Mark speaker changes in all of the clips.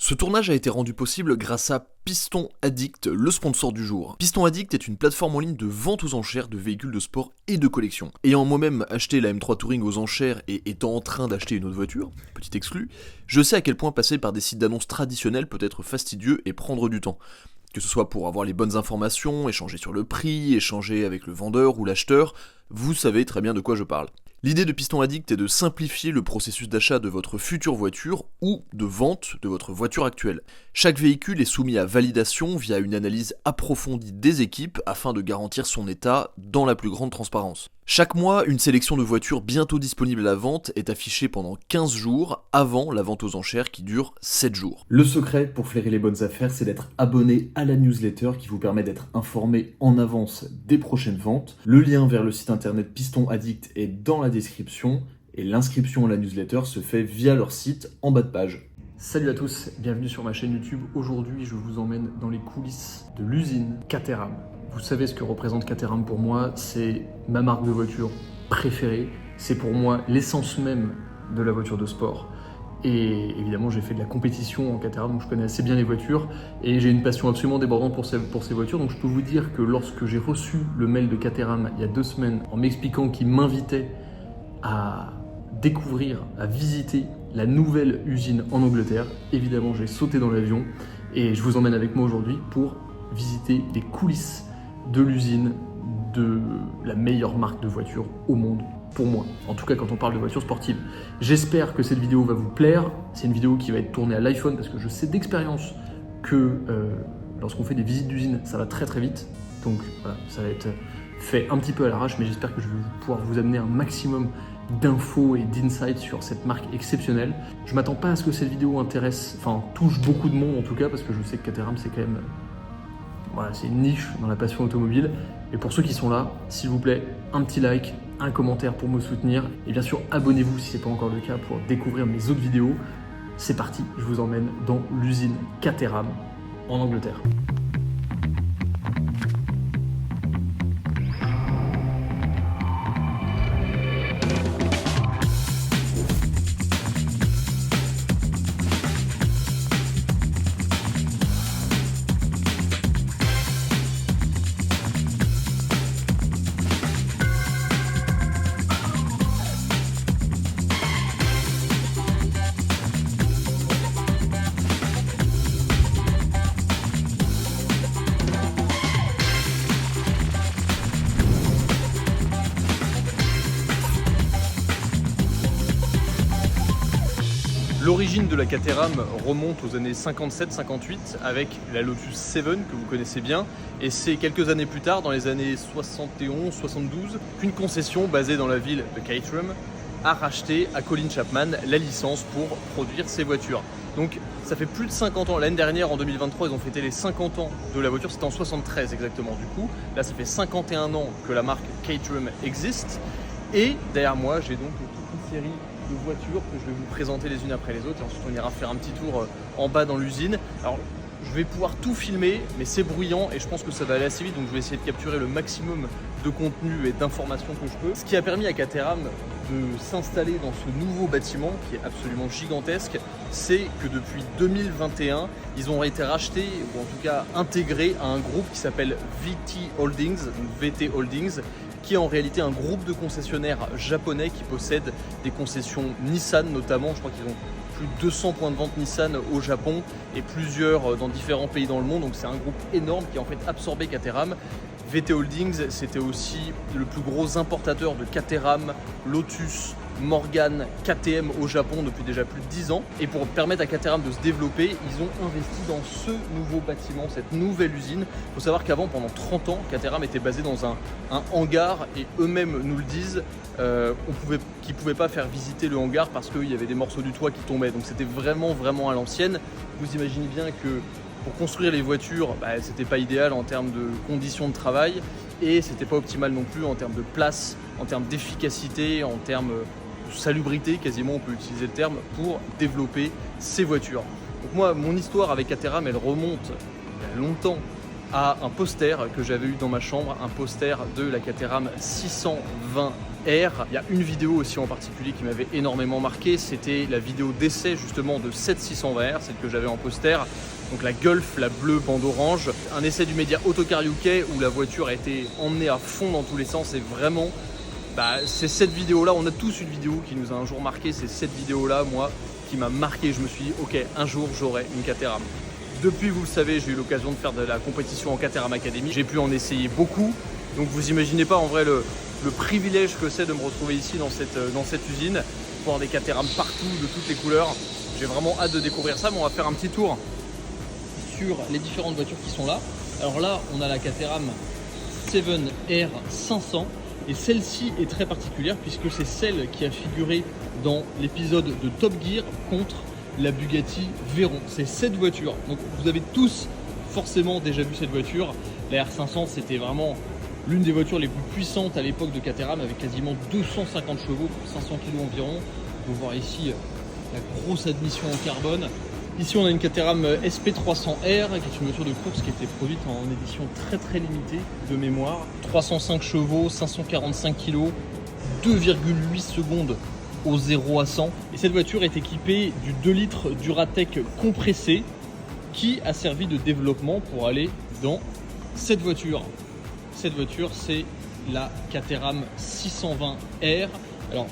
Speaker 1: Ce tournage a été rendu possible grâce à Piston Addict, le sponsor du jour. Piston Addict est une plateforme en ligne de vente aux enchères de véhicules de sport et de collection. Ayant moi-même acheté la M3 Touring aux enchères et étant en train d'acheter une autre voiture, petit exclu, je sais à quel point passer par des sites d'annonces traditionnels peut être fastidieux et prendre du temps. Que ce soit pour avoir les bonnes informations, échanger sur le prix, échanger avec le vendeur ou l'acheteur, vous savez très bien de quoi je parle. L'idée de Piston Addict est de simplifier le processus d'achat de votre future voiture ou de vente de votre voiture actuelle. Chaque véhicule est soumis à validation via une analyse approfondie des équipes afin de garantir son état dans la plus grande transparence. Chaque mois, une sélection de voitures bientôt disponibles à la vente est affichée pendant 15 jours avant la vente aux enchères qui dure 7 jours.
Speaker 2: Le secret pour flairer les bonnes affaires, c'est d'être abonné à la newsletter qui vous permet d'être informé en avance des prochaines ventes. Le lien vers le site internet Piston Addict est dans la description et l'inscription à la newsletter se fait via leur site en bas de page.
Speaker 3: Salut à tous, bienvenue sur ma chaîne YouTube. Aujourd'hui, je vous emmène dans les coulisses de l'usine Caterham. Vous savez ce que représente Caterham pour moi, c'est ma marque de voiture préférée. C'est pour moi l'essence même de la voiture de sport. Et évidemment, j'ai fait de la compétition en Caterham, donc je connais assez bien les voitures. Et j'ai une passion absolument débordante pour ces voitures. Donc je peux vous dire que lorsque j'ai reçu le mail de Caterham il y a 2 semaines en m'expliquant qu'ils m'invitaient à découvrir, à visiter la nouvelle usine en Angleterre, évidemment j'ai sauté dans l'avion et je vous emmène avec moi aujourd'hui pour visiter les coulisses de l'usine de la meilleure marque de voiture au monde, pour moi, en tout cas quand on parle de voiture sportive. J'espère que cette vidéo va vous plaire. C'est une vidéo qui va être tournée à l'iPhone parce que je sais d'expérience que lorsqu'on fait des visites d'usine, ça va très très vite. Donc voilà, ça va être fait un petit peu à l'arrache, mais j'espère que je vais pouvoir vous amener un maximum d'infos et d'insights sur cette marque exceptionnelle. Je m'attends pas à ce que cette vidéo touche beaucoup de monde en tout cas, parce que je sais que Caterham c'est quand même c'est une niche dans la passion automobile. Et pour ceux qui sont là, s'il vous plaît, un petit like, un commentaire pour me soutenir. Et bien sûr, abonnez-vous si ce n'est pas encore le cas pour découvrir mes autres vidéos. C'est parti, je vous emmène dans l'usine Caterham en Angleterre. L'origine de la Caterham remonte aux années 57-58 avec la Lotus 7 que vous connaissez bien, et c'est quelques années plus tard, dans les années 71-72, qu'une concession basée dans la ville de Caterham a racheté à Colin Chapman la licence pour produire ces voitures. Donc ça fait plus de 50 ans, l'année dernière en 2023 ils ont fêté les 50 ans de la voiture, c'était en 73 exactement du coup. Là ça fait 51 ans que la marque Caterham existe, et derrière moi j'ai donc toute une série de voitures que je vais vous présenter les unes après les autres, et ensuite on ira faire un petit tour en bas dans l'usine. Alors je vais pouvoir tout filmer, mais c'est bruyant et je pense que ça va aller assez vite, donc je vais essayer de capturer le maximum de contenu et d'informations que je peux. Ce qui a permis à Caterham de s'installer dans ce nouveau bâtiment qui est absolument gigantesque, c'est que depuis 2021, ils ont été rachetés, ou en tout cas intégrés à un groupe qui s'appelle VT Holdings, qui est en réalité un groupe de concessionnaires japonais qui possèdent des concessions Nissan notamment. Je crois qu'ils ont plus de 200 points de vente Nissan au Japon et plusieurs dans différents pays dans le monde. Donc c'est un groupe énorme qui a en fait absorbé Caterham. VT Holdings, c'était aussi le plus gros importateur de Caterham, Lotus, Morgan, KTM au Japon depuis déjà plus de 10 ans. Et pour permettre à Caterham de se développer, ils ont investi dans ce nouveau bâtiment, cette nouvelle usine. Il faut savoir qu'avant, pendant 30 ans, Caterham était basé dans un hangar, et eux-mêmes nous le disent, qu'ils ne pouvaient pas faire visiter le hangar parce qu'il y avait des morceaux du toit qui tombaient. Donc c'était vraiment à l'ancienne. Vous imaginez bien que pour construire les voitures, c'était pas idéal en termes de conditions de travail, et c'était pas optimal non plus en termes de place, en termes d'efficacité, en termes de salubrité, quasiment on peut utiliser le terme, pour développer ces voitures. Donc moi, mon histoire avec Caterham, elle remonte il y a longtemps à un poster que j'avais eu dans ma chambre, un poster de la Caterham 620 R. Il y a une vidéo aussi en particulier qui m'avait énormément marqué, c'était la vidéo d'essai justement de cette 620R, celle que j'avais en poster. Donc la Golf, la bleue, bande orange. Un essai du média Autocar UK où la voiture a été emmenée à fond dans tous les sens et vraiment, c'est cette vidéo-là, on a tous une vidéo qui nous a un jour marqué, c'est cette vidéo-là, moi, qui m'a marqué. Je me suis dit, ok, un jour j'aurai une Caterham. Depuis, vous le savez, j'ai eu l'occasion de faire de la compétition en Caterham Academy. J'ai pu en essayer beaucoup. Donc vous imaginez pas en vrai le privilège que c'est de me retrouver ici dans cette usine, pour avoir des Caterham partout, de toutes les couleurs. J'ai vraiment hâte de découvrir ça, mais on va faire un petit tour sur les différentes voitures qui sont là. Alors là, on a la Caterham 7R 500 et celle-ci est très particulière puisque c'est celle qui a figuré dans l'épisode de Top Gear contre la Bugatti Veyron. C'est cette voiture. Donc vous avez tous forcément déjà vu cette voiture. La R500, c'était vraiment l'une des voitures les plus puissantes à l'époque de Caterham, avec quasiment 250 chevaux pour 500 kg environ. Vous pouvez voir ici la grosse admission en carbone. Ici on a une Caterham SP300R qui est une voiture de course qui a été produite en édition très très limitée de mémoire. 305 chevaux, 545 kg, 2,8 secondes au 0 à 100. Et cette voiture est équipée du 2 litres Duratec compressé qui a servi de développement pour aller dans cette voiture. Cette voiture, c'est la Caterham 620R. Alors,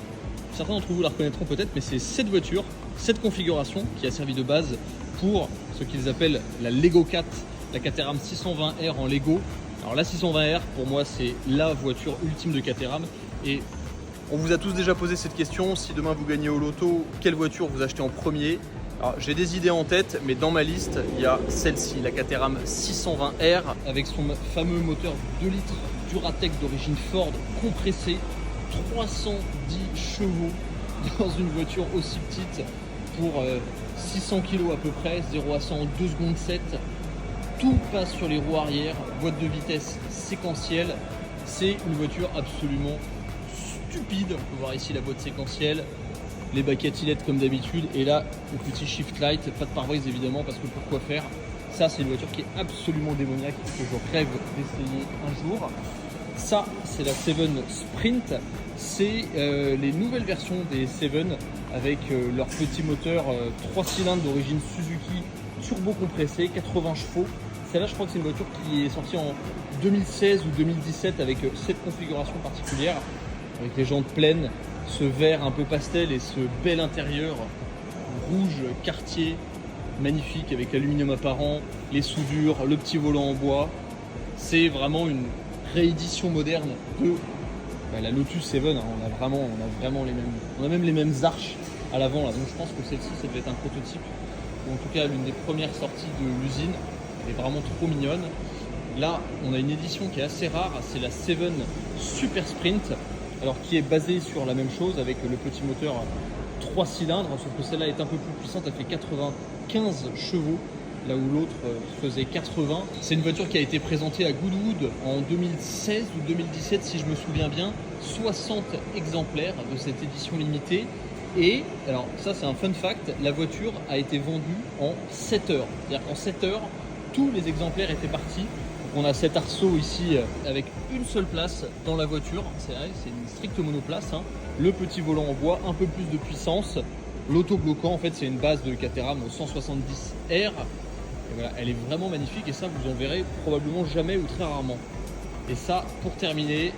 Speaker 3: certains d'entre vous la reconnaîtront peut-être, mais c'est cette voiture, cette configuration qui a servi de base pour ce qu'ils appellent la Lego 4, la Caterham 620R en Lego. Alors la 620R, pour moi, c'est la voiture ultime de Caterham. Et on vous a tous déjà posé cette question, si demain vous gagnez au loto, quelle voiture vous achetez en premier? Alors j'ai des idées en tête, mais dans ma liste, il y a celle-ci, la Caterham 620R, avec son fameux moteur 2 litres Duratec d'origine Ford compressé, 310 chevaux dans une voiture aussi petite pour 600 kg à peu près, 0 à 100 en 2 secondes 7. Tout passe sur les roues arrière, boîte de vitesse séquentielle. C'est une voiture absolument stupide. On peut voir ici la boîte séquentielle, les baquettes ailettes comme d'habitude, et là le petit shift light, pas de pare-brise évidemment parce que pourquoi faire. Ça c'est une voiture qui est absolument démoniaque, que je rêve d'essayer un jour. Ça c'est la 7 Sprint, c'est les nouvelles versions des 7 avec leur petit moteur 3 cylindres d'origine Suzuki turbo compressé, 80 chevaux. Celle-là je crois que c'est une voiture qui est sortie en 2016 ou 2017 avec cette configuration particulière, avec les jantes pleines, ce vert un peu pastel et ce bel intérieur rouge quartier magnifique avec l'aluminium apparent, les soudures, le petit volant en bois. C'est vraiment une réédition moderne de la Lotus 7. On a vraiment les mêmes, on a même les mêmes arches à l'avant là. Donc je pense que celle-ci ça devait être un prototype, ou en tout cas l'une des premières sorties de l'usine. Elle est vraiment trop mignonne. Là on a une édition qui est assez rare, c'est la 7 Super Sprint, alors qui est basée sur la même chose avec le petit moteur 3 cylindres, sauf que celle-là est un peu plus puissante, elle fait 95 chevaux là où l'autre faisait 80. C'est une voiture qui a été présentée à Goodwood en 2016 ou 2017 si je me souviens bien, 60 exemplaires de cette édition limitée. Et alors ça c'est un fun fact, la voiture a été vendue en 7 heures, c'est-à-dire qu'en 7 heures tous les exemplaires étaient partis. On a cet arceau ici avec une seule place dans la voiture, c'est une stricte monoplace, hein. Le petit volant en bois, un peu plus de puissance, l'autobloquant en fait c'est une base de Caterham 170R, et voilà, elle est vraiment magnifique et ça vous en verrez probablement jamais ou très rarement. Et ça pour terminer,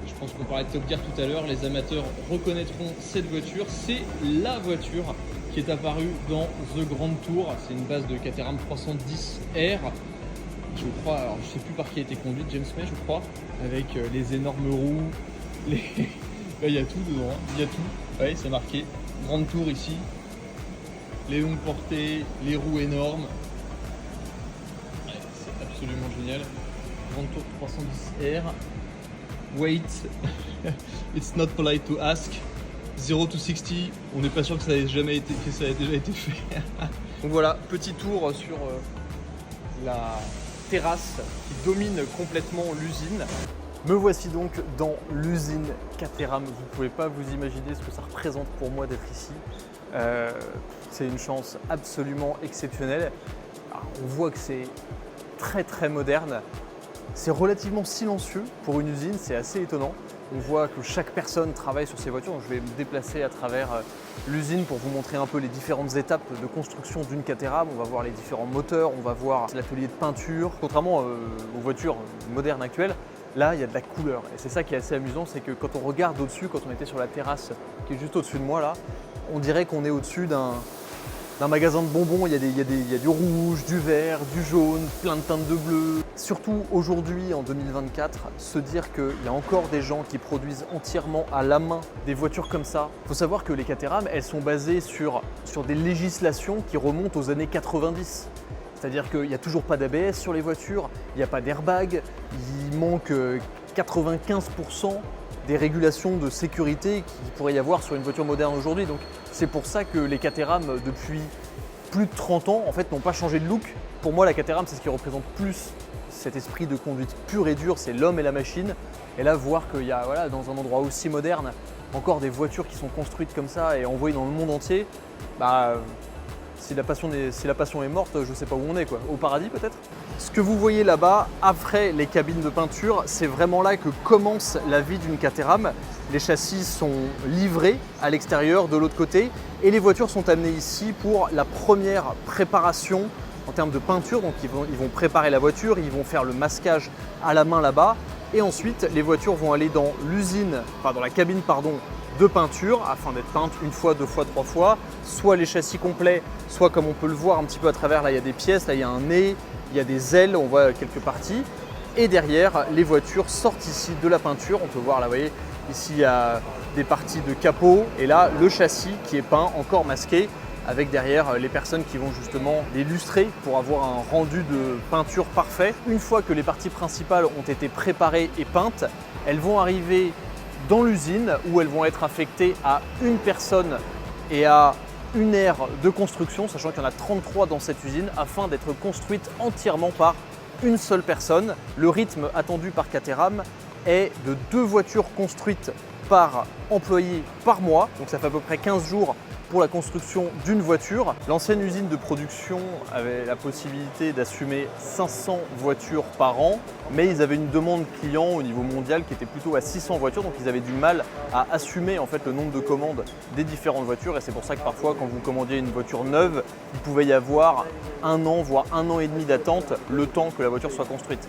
Speaker 3: je pense qu'on parlait de Top Gear tout à l'heure, les amateurs reconnaîtront cette voiture, c'est la voiture qui est apparue dans The Grand Tour, c'est une base de Caterham 310R. Je crois, alors je sais plus par qui a été conduite, James May je crois, avec les énormes roues, Là, il y a tout dedans, hein. Il y a tout, ouais, c'est marqué, Grande Tour ici, les longues portées, les roues énormes, ouais, c'est absolument génial. Grande Tour 310R, wait, it's not polite to ask, 0 to 60, on n'est pas sûr que ça ait déjà été fait. Donc voilà, petit tour sur la terrasse qui domine complètement l'usine. Me voici donc dans l'usine Caterham. Vous ne pouvez pas vous imaginer ce que ça représente pour moi d'être ici. C'est une chance absolument exceptionnelle. Alors, on voit que c'est très très moderne. C'est relativement silencieux pour une usine, c'est assez étonnant. On voit que chaque personne travaille sur ces voitures. Donc je vais me déplacer à travers l'usine pour vous montrer un peu les différentes étapes de construction d'une Caterham. On va voir les différents moteurs, on va voir l'atelier de peinture. Contrairement aux voitures modernes actuelles, là il y a de la couleur. Et c'est ça qui est assez amusant, c'est que quand on regarde au-dessus, quand on était sur la terrasse qui est juste au-dessus de moi là, on dirait qu'on est au-dessus d'un magasin de bonbons. Il y a du rouge, du vert, du jaune, plein de teintes de bleu. Surtout aujourd'hui, en 2024, se dire qu'il y a encore des gens qui produisent entièrement à la main des voitures comme ça. Il faut savoir que les Caterham, elles sont basées sur des législations qui remontent aux années 90. C'est-à-dire qu'il n'y a toujours pas d'ABS sur les voitures, il n'y a pas d'airbag, il manque 95% des régulations de sécurité qu'il pourrait y avoir sur une voiture moderne aujourd'hui. Donc c'est pour ça que les Caterham, depuis plus de 30 ans, en fait, n'ont pas changé de look. Pour moi, la Caterham, c'est ce qui représente plus cet esprit de conduite pur et dur, c'est l'homme et la machine. Et là, voir qu'il y a, voilà, dans un endroit aussi moderne, encore des voitures qui sont construites comme ça et envoyées dans le monde entier, bah, si la passion est morte, je ne sais pas où on est, quoi. Au paradis peut-être. Ce que vous voyez là-bas, après les cabines de peinture, c'est vraiment là que commence la vie d'une Caterham. Les châssis sont livrés à l'extérieur, de l'autre côté, et les voitures sont amenées ici pour la première préparation en termes de peinture. Donc ils vont préparer la voiture, ils vont faire le masquage à la main là-bas, et ensuite les voitures vont aller dans l'usine, enfin dans la cabine pardon, de peinture afin d'être peintes une fois, deux fois, trois fois, soit les châssis complets, soit comme on peut le voir un petit peu à travers, là il y a des pièces, là il y a un nez, il y a des ailes, on voit quelques parties, et derrière les voitures sortent ici de la peinture. On peut voir là, vous voyez, ici il y a des parties de capot, et là le châssis qui est peint, encore masqué, avec derrière les personnes qui vont justement l'illustrer pour avoir un rendu de peinture parfait. Une fois que les parties principales ont été préparées et peintes, elles vont arriver dans l'usine où elles vont être affectées à une personne et à une aire de construction, sachant qu'il y en a 33 dans cette usine, afin d'être construites entièrement par une seule personne. Le rythme attendu par Caterham est de 2 voitures construites par employé par mois, donc ça fait à peu près 15 jours pour la construction d'une voiture. L'ancienne usine de production avait la possibilité d'assumer 500 voitures par an, mais ils avaient une demande client au niveau mondial qui était plutôt à 600 voitures, donc ils avaient du mal à assumer en fait le nombre de commandes des différentes voitures, et c'est pour ça que parfois quand vous commandiez une voiture neuve, il pouvait y avoir 1 an, voire 1 an et demi d'attente, le temps que la voiture soit construite.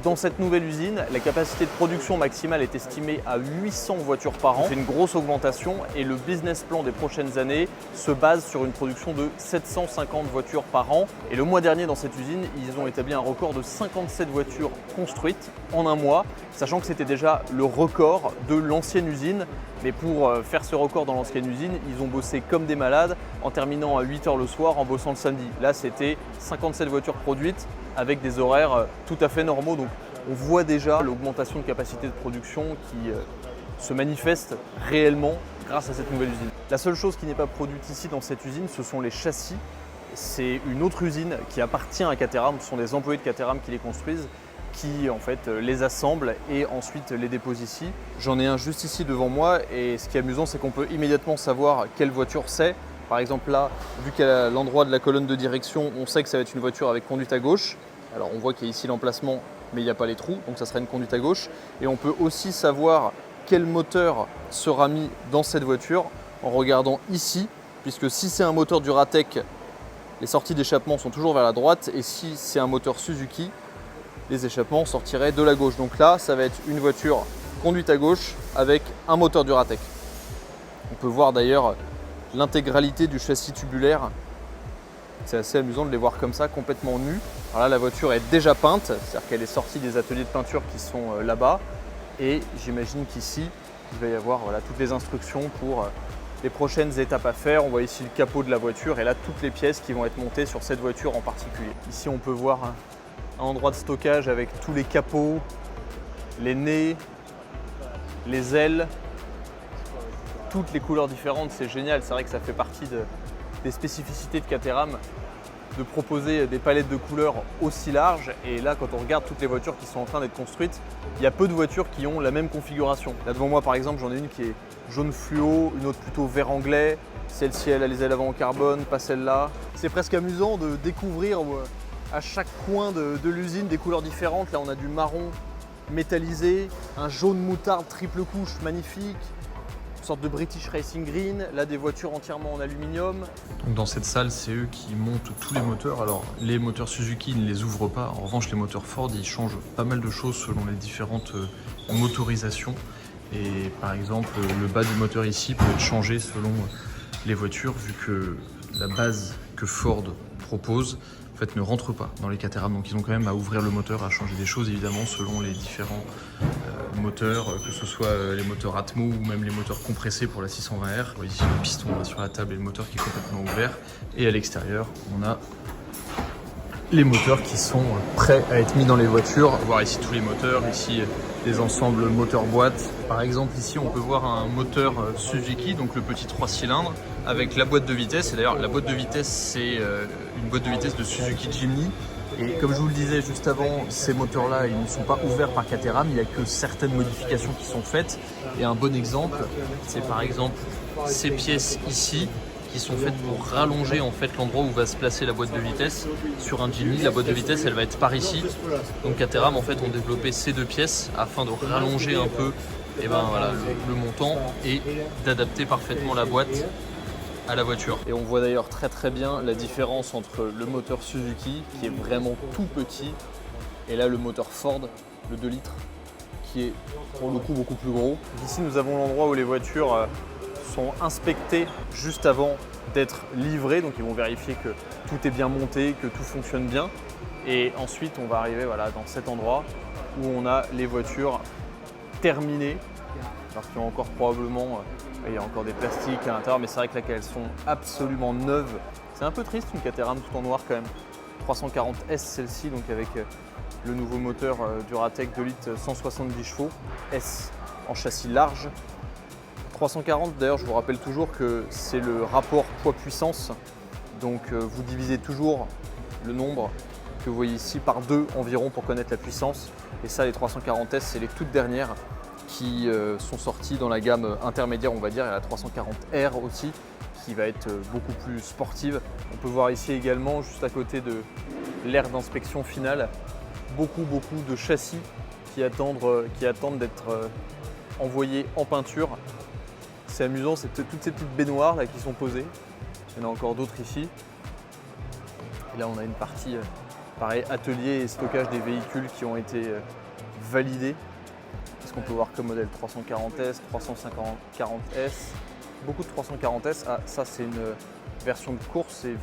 Speaker 3: Dans cette nouvelle usine, la capacité de production maximale est estimée à 800 voitures par an. C'est une grosse augmentation, et le business plan des prochaines années se base sur une production de 750 voitures par an. Et le mois dernier, dans cette usine, ils ont établi un record de 57 voitures construites en un mois, sachant que c'était déjà le record de l'ancienne usine. Mais pour faire ce record dans l'ancienne usine, ils ont bossé comme des malades en terminant à 8 h le soir, en bossant le samedi. Là, c'était 57 voitures produites avec des horaires tout à fait normaux. Donc on voit déjà l'augmentation de capacité de production qui se manifeste réellement grâce à cette nouvelle usine. La seule chose qui n'est pas produite ici dans cette usine, ce sont les châssis. C'est une autre usine qui appartient à Caterham, ce sont des employés de Caterham qui les construisent, qui en fait les assemblent et ensuite les déposent ici. J'en ai un juste ici devant moi, et ce qui est amusant, c'est qu'on peut immédiatement savoir quelle voiture c'est. Par exemple là, vu qu'à l'endroit de la colonne de direction, on sait que ça va être une voiture avec conduite à gauche. Alors on voit qu'il y a ici l'emplacement, mais il n'y a pas les trous, donc ça sera une conduite à gauche. Et on peut aussi savoir quel moteur sera mis dans cette voiture en regardant ici, puisque si c'est un moteur Duratec, les sorties d'échappement sont toujours vers la droite, et si c'est un moteur Suzuki, les échappements sortiraient de la gauche. Donc là, ça va être une voiture conduite à gauche avec un moteur Duratec. On peut voir d'ailleurs l'intégralité du châssis tubulaire. C'est assez amusant de les voir comme ça, complètement nus. Alors là, la voiture est déjà peinte, c'est-à-dire qu'elle est sortie des ateliers de peinture qui sont là-bas. Et j'imagine qu'ici, il va y avoir toutes les instructions pour les prochaines étapes à faire. On voit ici le capot de la voiture et là, toutes les pièces qui vont être montées sur cette voiture en particulier. Ici, on peut voir un endroit de stockage avec tous les capots, les nez, les ailes, toutes les couleurs différentes. C'est génial, c'est vrai que ça fait partie des spécificités de Caterham de proposer des palettes de couleurs aussi larges. Et là, quand on regarde toutes les voitures qui sont en train d'être construites, il y a peu de voitures qui ont la même configuration. Là devant moi, par exemple, j'en ai une qui est jaune fluo, une autre plutôt vert anglais. Celle-ci, elle a les ailes avant en carbone, pas celle-là. C'est presque amusant de découvrir à chaque coin de l'usine des couleurs différentes. Là, on a du marron métallisé, un jaune moutarde triple couche magnifique, une sorte de British Racing Green, là des voitures entièrement en aluminium. Donc dans cette salle, c'est eux qui montent tous les moteurs. Alors les moteurs Suzuki ne les ouvrent pas, en revanche les moteurs Ford ils changent pas mal de choses selon les différentes motorisations. Et par exemple le bas du moteur ici peut être changé selon les voitures, vu que la base que Ford propose en fait ne rentre pas dans les Caterham, donc ils ont quand même à ouvrir le moteur, à changer des choses évidemment selon les différents moteurs, que ce soit les moteurs Atmo ou même les moteurs compressés pour la 620R. Vous voyez ici le piston là, sur la table et le moteur qui est complètement ouvert, et à l'extérieur on a les moteurs qui sont prêts à être mis dans les voitures. On va voir ici tous les moteurs, ici des ensembles moteur-boîte. Par exemple ici on peut voir un moteur Suzuki, donc le petit 3 cylindres avec la boîte de vitesse. Et d'ailleurs la boîte de vitesse c'est une boîte de vitesse de Suzuki Jimny. Et comme je vous le disais juste avant, ces moteurs-là ils ne sont pas ouverts par Caterham, il n'y a que certaines modifications qui sont faites. Et un bon exemple, c'est par exemple ces pièces ici, qui sont faites pour rallonger en fait l'endroit où va se placer la boîte de vitesse. Sur un Jimny, la boîte de vitesse elle va être par ici. Donc Caterham en fait ont développé ces deux pièces afin de rallonger un peu voilà, le montant et d'adapter parfaitement la boîte à la voiture. Et on voit d'ailleurs très bien la différence entre le moteur Suzuki qui est vraiment tout petit et là le moteur Ford, le 2 litres, qui est pour le coup beaucoup plus gros. Ici nous avons l'endroit où les voitures sont inspectés juste avant d'être livrés, donc ils vont vérifier que tout est bien monté, que tout fonctionne bien. Et ensuite on va arriver voilà, dans cet endroit où on a les voitures terminées, parce qu'il y a encore probablement, il y a encore des plastiques à l'intérieur, mais c'est vrai que là qu'elles sont absolument neuves. C'est un peu triste une Caterham tout en noir quand même. 340S celle-ci, donc avec le nouveau moteur Duratec 2 litres 170 chevaux, S en châssis large. 340 d'ailleurs, je vous rappelle toujours que c'est le rapport poids-puissance, donc vous divisez toujours le nombre que vous voyez ici par 2 environ pour connaître la puissance. Et ça, les 340S, c'est les toutes dernières qui sont sorties dans la gamme intermédiaire, on va dire. Il y a la 340R aussi qui va être beaucoup plus sportive. On peut voir ici également, juste à côté de l'aire d'inspection finale, beaucoup de châssis qui attendent d'être envoyés en peinture. C'est amusant, c'est toutes ces petites baignoires là qui sont posées. Il y en a encore d'autres ici. Et là, on a une partie pareil, atelier et stockage des véhicules qui ont été validés. Qu'est-ce qu'on peut voir comme modèle? 340S, 340S, beaucoup de 340S. Ah, ça c'est une version de course et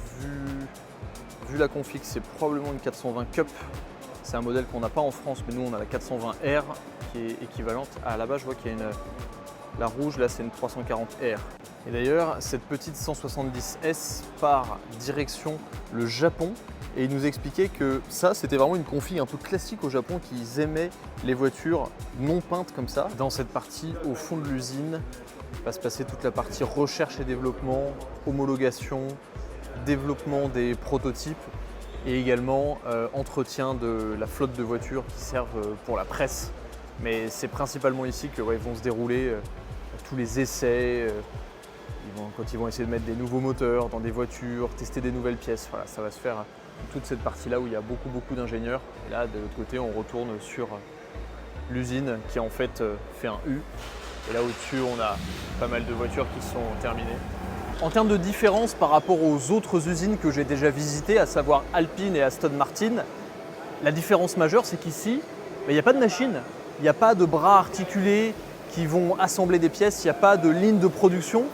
Speaker 3: vu la config, c'est probablement une 420 Cup. C'est un modèle qu'on n'a pas en France, mais nous on a la 420R qui est équivalente. Ah, là-bas, je vois qu'il y a la rouge, là c'est une 340R. Et d'ailleurs, cette petite 170S part direction le Japon et il nous expliquait que ça, c'était vraiment une config un peu classique au Japon, qu'ils aimaient les voitures non peintes comme ça. Dans cette partie, au fond de l'usine, va se passer toute la partie recherche et développement, homologation, développement des prototypes et également entretien de la flotte de voitures qui servent pour la presse. Mais c'est principalement ici que vont se dérouler tous les essais, quand ils vont essayer de mettre des nouveaux moteurs dans des voitures, tester des nouvelles pièces. Voilà, ça va se faire toute cette partie-là où il y a beaucoup d'ingénieurs. Et là, de l'autre côté, on retourne sur l'usine qui en fait fait un U. Et là au-dessus, on a pas mal de voitures qui sont terminées. En termes de différence par rapport aux autres usines que j'ai déjà visitées, à savoir Alpine et Aston Martin, la différence majeure, c'est qu'ici, il n'y a pas de machine, il n'y a pas de bras articulés qui vont assembler des pièces, il n'y a pas de ligne de production.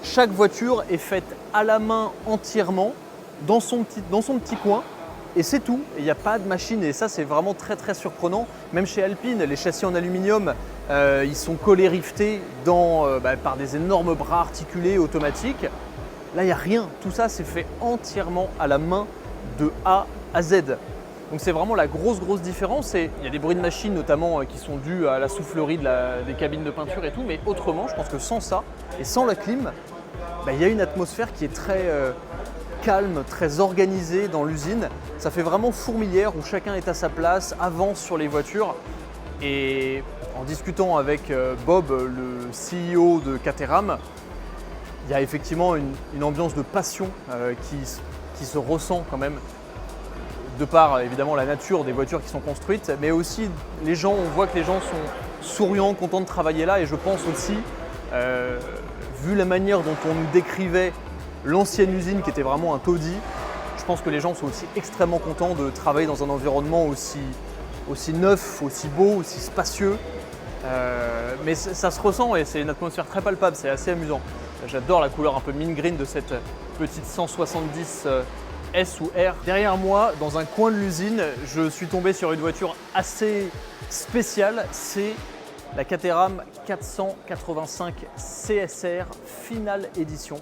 Speaker 3: Chaque voiture est faite à la main entièrement dans son petit coin et c'est tout. Il n'y a pas de machine et ça c'est vraiment très surprenant. Même chez Alpine, les châssis en aluminium, ils sont collés riftés par des énormes bras articulés automatiques. Là il n'y a rien, tout ça c'est fait entièrement à la main de A à Z. Donc c'est vraiment la grosse différence. Et il y a des bruits de machine notamment qui sont dus à la soufflerie des cabines de peinture et tout, mais autrement je pense que sans ça et sans la clim, il y a une atmosphère qui est très calme, très organisée dans l'usine. Ça fait vraiment fourmilière où chacun est à sa place, avance sur les voitures. Et en discutant avec Bob, le CEO de Caterham, il y a effectivement une ambiance de passion qui se ressent quand même de par évidemment la nature des voitures qui sont construites, mais aussi les gens, on voit que les gens sont souriants, contents de travailler là, et je pense aussi, vu la manière dont on nous décrivait l'ancienne usine qui était vraiment un taudis, je pense que les gens sont aussi extrêmement contents de travailler dans un environnement aussi neuf, aussi beau, aussi spacieux. Mais ça se ressent et c'est une atmosphère très palpable, c'est assez amusant. J'adore la couleur un peu mint green de cette petite 170 S ou R. Derrière moi, dans un coin de l'usine, je suis tombé sur une voiture assez spéciale. C'est la Caterham 485 CSR Final Edition.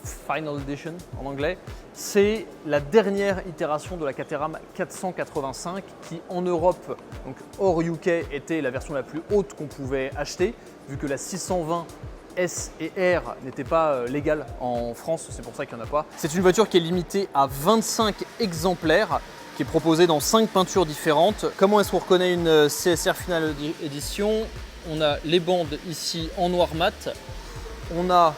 Speaker 3: Final Edition en anglais. C'est la dernière itération de la Caterham 485 qui en Europe, donc hors UK, était la version la plus haute qu'on pouvait acheter, vu que la 620 S et R n'étaient pas légales en France, c'est pour ça qu'il n'y en a pas. C'est une voiture qui est limitée à 25 exemplaires, qui est proposée dans 5 peintures différentes. Comment est-ce qu'on reconnaît une CSR Final Edition? On a les bandes ici en noir mat, on a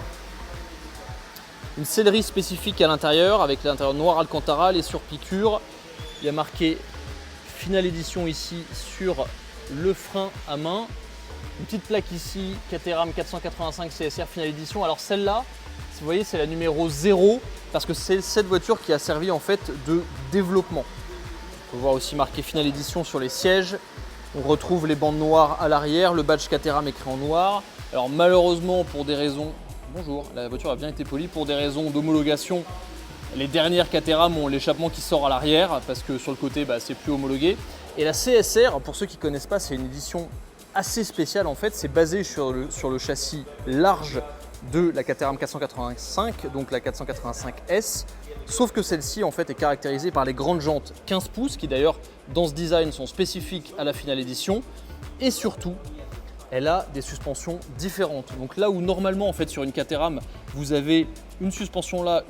Speaker 3: une sellerie spécifique à l'intérieur avec l'intérieur noir Alcantara, les surpiqûres. Il y a marqué Final Edition ici sur le frein à main. Une petite plaque ici, Caterham 485 CSR Final Edition. Alors celle-là, si vous voyez, c'est la numéro 0 parce que c'est cette voiture qui a servi en fait de développement. On peut voir aussi marqué Final Edition sur les sièges. On retrouve les bandes noires à l'arrière, le badge Caterham écrit en noir. Alors malheureusement pour des raisons... Bonjour, la voiture a bien été polie. Pour des raisons d'homologation, les dernières Caterham ont l'échappement qui sort à l'arrière parce que sur le côté, c'est plus homologué. Et la CSR, pour ceux qui ne connaissent pas, c'est une édition assez spéciale en fait. C'est basé sur le châssis large de la Caterham 485, donc la 485S. Sauf que celle-ci en fait est caractérisée par les grandes jantes 15 pouces qui d'ailleurs dans ce design sont spécifiques à la Final Edition. Et surtout, elle a des suspensions différentes. Donc là où normalement en fait sur une Caterham vous avez une suspension là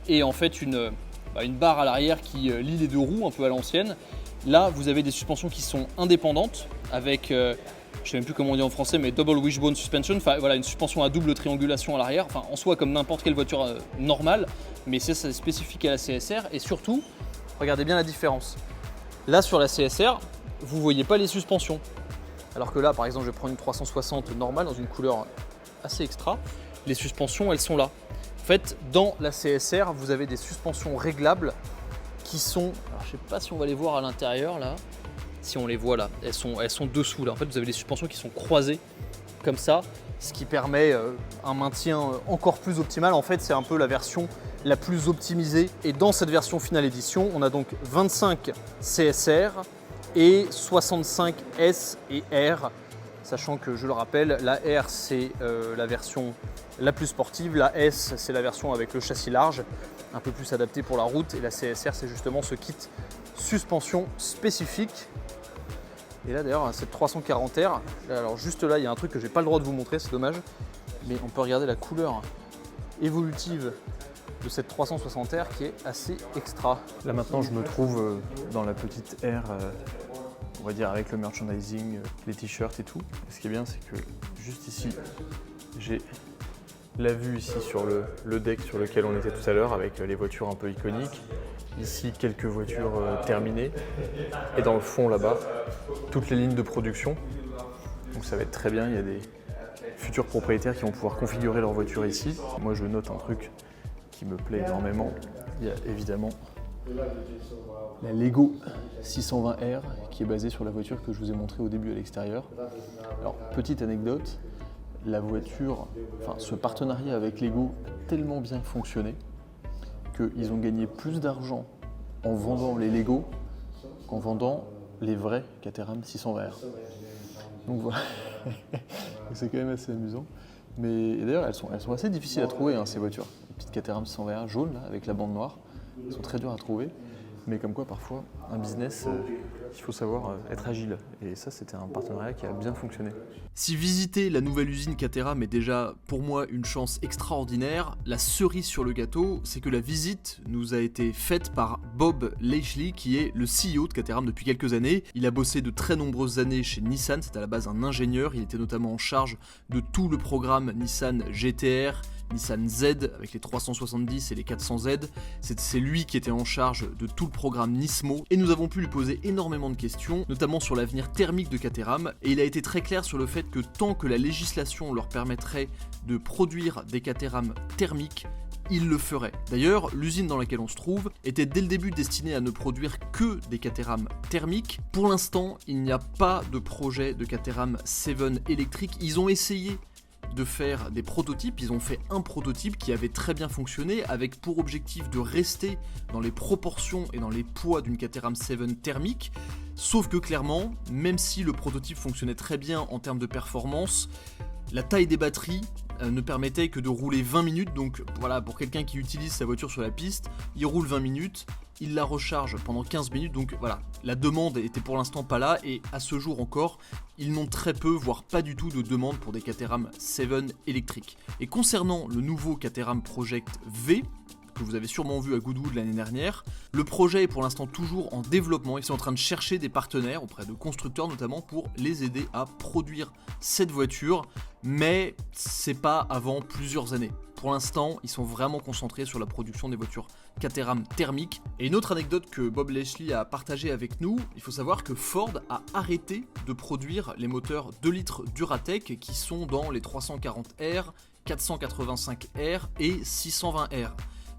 Speaker 3: et en fait une barre à l'arrière qui lie les deux roues un peu à l'ancienne. Là vous avez des suspensions qui sont indépendantes avec, je ne sais même plus comment on dit en français, mais double wishbone suspension, enfin voilà, une suspension à double triangulation à l'arrière, enfin en soi comme n'importe quelle voiture normale, mais c'est spécifique à la CSR. Et surtout, regardez bien la différence. Là sur la CSR, vous ne voyez pas les suspensions. Alors que là, par exemple, je vais prendre une 360 normale dans une couleur assez extra. Les suspensions, elles sont là. En fait, dans la CSR, vous avez des suspensions réglables qui sont... Alors, je ne sais pas si on va les voir à l'intérieur, là. Si on les voit là, elles sont dessous, là. En fait, vous avez des suspensions qui sont croisées, comme ça, ce qui permet un maintien encore plus optimal. En fait, c'est un peu la version la plus optimisée. Et dans cette version Final Edition, on a donc 25 CSR, et 65 S et R, sachant que je le rappelle, la R c'est la version la plus sportive, la S c'est la version avec le châssis large, un peu plus adapté pour la route, et la CSR c'est justement ce kit suspension spécifique. Et là d'ailleurs cette 340R, alors juste là il y a un truc que j'ai pas le droit de vous montrer, c'est dommage, mais on peut regarder la couleur évolutive de cette 360R qui est assez extra.
Speaker 2: Là maintenant je me trouve dans la petite R, on va dire avec le merchandising, les t-shirts et tout. Et ce qui est bien c'est que juste ici j'ai la vue ici sur le deck sur lequel on était tout à l'heure avec les voitures un peu iconiques. Ici quelques voitures terminées et dans le fond là-bas toutes les lignes de production. Donc ça va être très bien, il y a des futurs propriétaires qui vont pouvoir configurer leur voiture ici. Moi je note un truc qui me plaît énormément, il y a évidemment la Lego 620R qui est basée sur la voiture que je vous ai montrée au début à l'extérieur. Alors petite anecdote, la voiture, ce partenariat avec Lego a tellement bien fonctionné qu'ils ont gagné plus d'argent en vendant les Lego qu'en vendant les vrais Caterham 620R. Donc voilà, c'est quand même assez amusant. Mais d'ailleurs, elles sont assez difficiles à trouver, ces voitures. Les petites Caterham 620R jaunes, là, avec la bande noire, elles sont très dures à trouver. Mais comme quoi, parfois, un business, il faut savoir être agile. Et ça, c'était un partenariat qui a bien fonctionné.
Speaker 1: Si visiter la nouvelle usine Caterham est déjà, pour moi, une chance extraordinaire, la cerise sur le gâteau, c'est que la visite nous a été faite par Bob Leichley, qui est le CEO de Caterham depuis quelques années. Il a bossé de très nombreuses années chez Nissan, c'est à la base un ingénieur, il était notamment en charge de tout le programme Nissan GTR, Nissan Z avec les 370 et les 400Z. C'est lui qui était en charge de tout le programme Nismo et nous avons pu lui poser énormément de questions, notamment sur l'avenir thermique de Caterham, et il a été très clair sur le fait que tant que la législation leur permettrait de produire des Caterham thermiques, il le ferait. D'ailleurs, l'usine dans laquelle on se trouve était dès le début destinée à ne produire que des Caterham thermiques. Pour l'instant, il n'y a pas de projet de Caterham 7 électrique. Ils ont essayé de faire des prototypes, ils ont fait un prototype qui avait très bien fonctionné avec pour objectif de rester dans les proportions et dans les poids d'une Caterham 7 thermique, sauf que clairement, même si le prototype fonctionnait très bien en termes de performance, la taille des batteries ne permettait que de rouler 20 minutes, donc voilà, pour quelqu'un qui utilise sa voiture sur la piste, il roule 20 minutes, il la recharge pendant 15 minutes, donc voilà, la demande était pour l'instant pas là, et à ce jour encore, ils n'ont très peu, voire pas du tout de demande pour des Caterham 7 électriques. Et concernant le nouveau Caterham Project V, que vous avez sûrement vu à Goodwood l'année dernière, le projet est pour l'instant toujours en développement. Ils sont en train de chercher des partenaires auprès de constructeurs notamment pour les aider à produire cette voiture, mais c'est pas avant plusieurs années. Pour l'instant, ils sont vraiment concentrés sur la production des voitures Caterham thermiques. Et une autre anecdote que Bob Lashley a partagée avec nous, il faut savoir que Ford a arrêté de produire les moteurs 2 litres Duratec qui sont dans les 340R, 485R et 620R.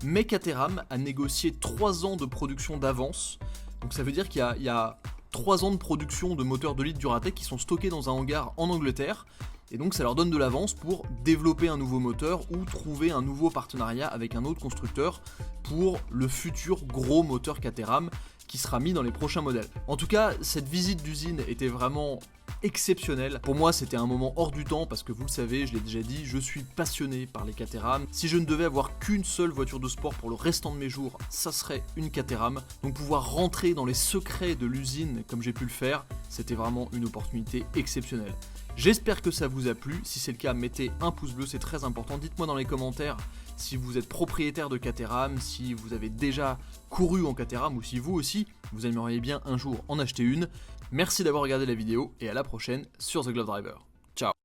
Speaker 1: Mais Caterham a négocié 3 ans de production d'avance, donc ça veut dire qu'il y a 3 ans de production de moteurs 2 litres Duratec qui sont stockés dans un hangar en Angleterre, et donc ça leur donne de l'avance pour développer un nouveau moteur ou trouver un nouveau partenariat avec un autre constructeur pour le futur gros moteur Caterham qui sera mis dans les prochains modèles. En tout cas, cette visite d'usine était vraiment exceptionnelle. Pour moi, c'était un moment hors du temps parce que vous le savez, je l'ai déjà dit, je suis passionné par les Caterham. Si je ne devais avoir qu'une seule voiture de sport pour le restant de mes jours, ça serait une Caterham. Donc pouvoir rentrer dans les secrets de l'usine comme j'ai pu le faire, c'était vraiment une opportunité exceptionnelle. J'espère que ça vous a plu. Si c'est le cas, mettez un pouce bleu, c'est très important. Dites-moi dans les commentaires si vous êtes propriétaire de Caterham, si vous avez déjà couru en Caterham ou si vous aussi, vous aimeriez bien un jour en acheter une. Merci d'avoir regardé la vidéo et à la prochaine sur The Glove Driver. Ciao.